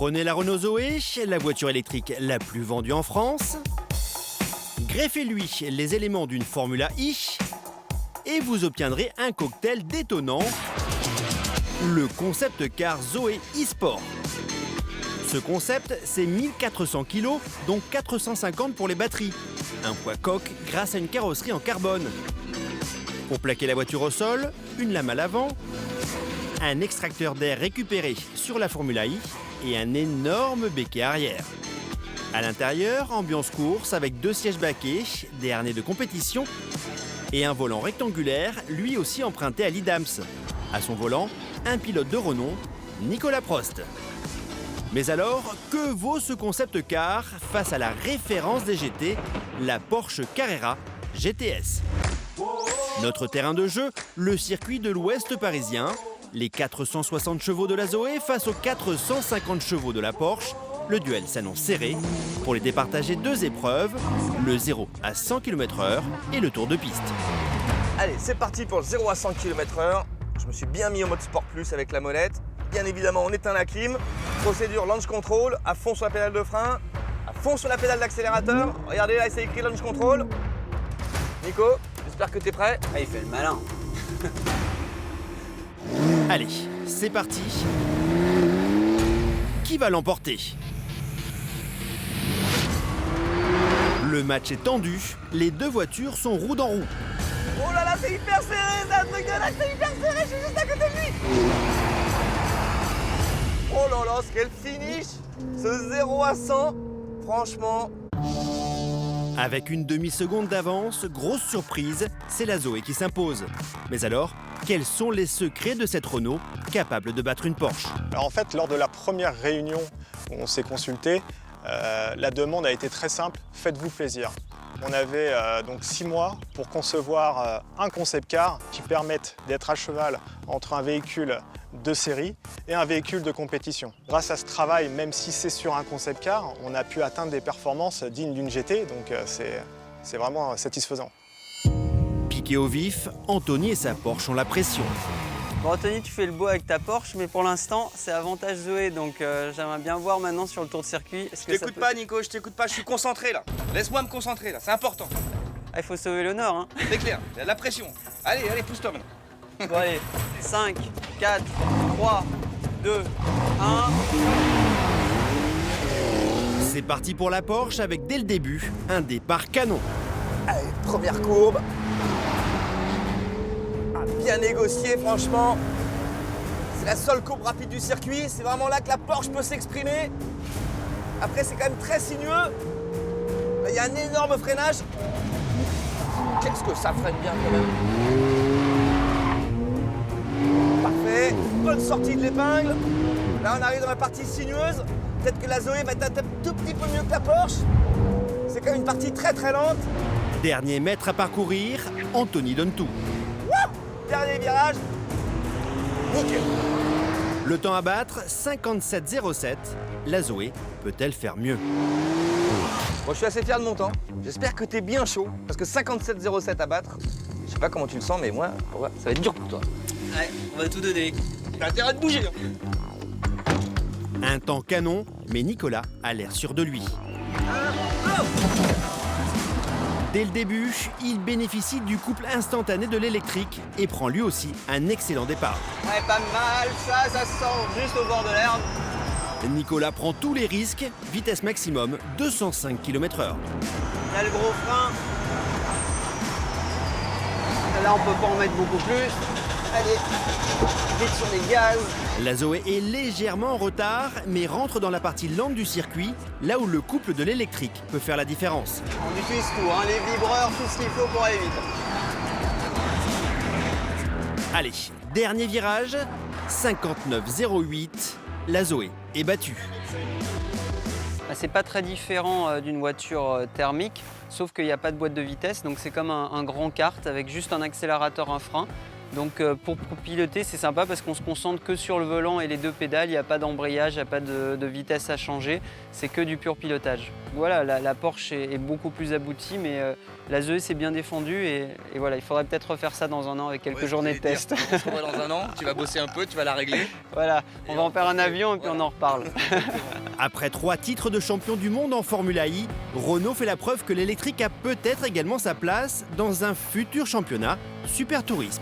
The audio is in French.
Prenez la Renault Zoé, la voiture électrique la plus vendue en France. Greffez-lui les éléments d'une Formula I et vous obtiendrez un cocktail détonnant, le concept car Zoé e-Sport. Ce concept, c'est 1400 kg, dont 450 pour les batteries. Un poids coque grâce à une carrosserie en carbone. Pour plaquer la voiture au sol, une lame à l'avant, un extracteur d'air récupéré sur la Formula I et un énorme béquet arrière. À l'intérieur, ambiance course avec 2 sièges baquets, des harnais de compétition et un volant rectangulaire, lui aussi emprunté à l'Idams. À son volant, un pilote de renom, Nicolas Prost. Mais alors, que vaut ce concept car face à la référence des GT, la Porsche Carrera GTS? Notre terrain de jeu, le circuit de l'Ouest parisien, les 460 chevaux de la Zoé face aux 450 chevaux de la Porsche. Le duel s'annonce serré. Pour les départager 2 épreuves, le 0 à 100 km/h et le tour de piste. Allez, c'est parti pour le 0 à 100 km/h. Je me suis bien mis en mode Sport Plus avec la molette. Bien évidemment, on éteint la clim. Procédure launch control, à fond sur la pédale de frein, à fond sur la pédale d'accélérateur. Regardez là, c'est écrit launch control. Nico, j'espère que t'es prêt. Ah, il fait le malin. Allez, c'est parti. Qui va l'emporter? Le match est tendu, les 2 voitures sont roue dans roue. Oh là là, c'est hyper serré, c'est un truc de là, c'est hyper serré, je suis juste à côté de lui. Oh là là, ce qu'elle finish, ce 0 à 100, franchement. Avec une demi-seconde d'avance, grosse surprise, c'est la Zoé qui s'impose. Mais alors, quels sont les secrets de cette Renault capable de battre une Porsche? Alors en fait, lors de la première réunion où on s'est consulté, la demande a été très simple, faites-vous plaisir. On avait donc 6 mois pour concevoir un concept car qui permette d'être à cheval entre un véhicule de série et un véhicule de compétition. Grâce à ce travail, même si c'est sur un concept car, on a pu atteindre des performances dignes d'une GT, donc c'est vraiment satisfaisant. Piqué au vif, Anthony et sa Porsche ont la pression. Bon, Anthony, tu fais le beau avec ta Porsche, mais pour l'instant, c'est avantage Zoé, donc j'aimerais bien voir maintenant sur le tour de circuit. Je t'écoute pas, Nico, je t'écoute pas, je suis concentré là. Laisse-moi me concentrer là, c'est important. Ah, il faut sauver l'honneur, hein. C'est clair, il y a de la pression. Allez, allez, pousse-toi maintenant. Bon, allez, 5, 4, 3, 2, 1. C'est parti pour la Porsche avec dès le début un départ canon. Allez, première courbe. Ah, bien négocié, franchement. C'est la seule courbe rapide du circuit. C'est vraiment là que la Porsche peut s'exprimer. Après, c'est quand même très sinueux. Là, il y a un énorme freinage. Qu'est-ce que ça freine bien quand même. Parfait. Bonne sortie de l'épingle. Là, on arrive dans la partie sinueuse. Peut-être que la Zoé va être un tout petit peu mieux que la Porsche. C'est quand même une partie très très lente. Dernier mètre à parcourir, Anthony donne tout. Dernier virage. Nickel. Le temps à battre, 57,07. La Zoé peut-elle faire mieux? Bon, je suis assez fier de mon temps. J'espère que t'es bien chaud, parce que 57,07 à battre, je sais pas comment tu le sens, mais moi, ouais, ça va être dur pour toi. Ouais, on va tout donner. T'as intérêt de bouger. Un temps canon, mais Nicolas a l'air sûr de lui. Dès le début, il bénéficie du couple instantané de l'électrique et prend lui aussi un excellent départ. Ouais, pas mal, ça se sent juste au bord de l'herbe. Nicolas prend tous les risques, vitesse maximum 205 km/h. Il y a le gros frein. Là, on peut pas en mettre beaucoup plus. Allez, vite sur les gaz. La Zoé est légèrement en retard, mais rentre dans la partie lente du circuit, là où le couple de l'électrique peut faire la différence. On utilise tout, hein, les vibreurs, tout ce qu'il faut pour aller vite. Allez, dernier virage, 59,08. La Zoé est battue. C'est pas très différent d'une voiture thermique, sauf qu'il n'y a pas de boîte de vitesse, donc c'est comme un grand kart avec juste un accélérateur, un frein. Donc pour piloter, c'est sympa parce qu'on se concentre que sur le volant et les 2 pédales. Il n'y a pas d'embrayage, il n'y a pas de vitesse à changer. C'est que du pur pilotage. Voilà, la Porsche est beaucoup plus aboutie, mais la Zoé s'est bien défendue. Et voilà, il faudrait peut-être refaire ça dans un an avec quelques journées de test. On se revoit dans un an, tu vas bosser un peu, tu vas la régler. Voilà, on va en faire un avion et puis on en reparle. Après 3 titres de champion du monde en Formula I, Renault fait la preuve que l'électrique a peut-être également sa place dans un futur championnat Super Tourisme.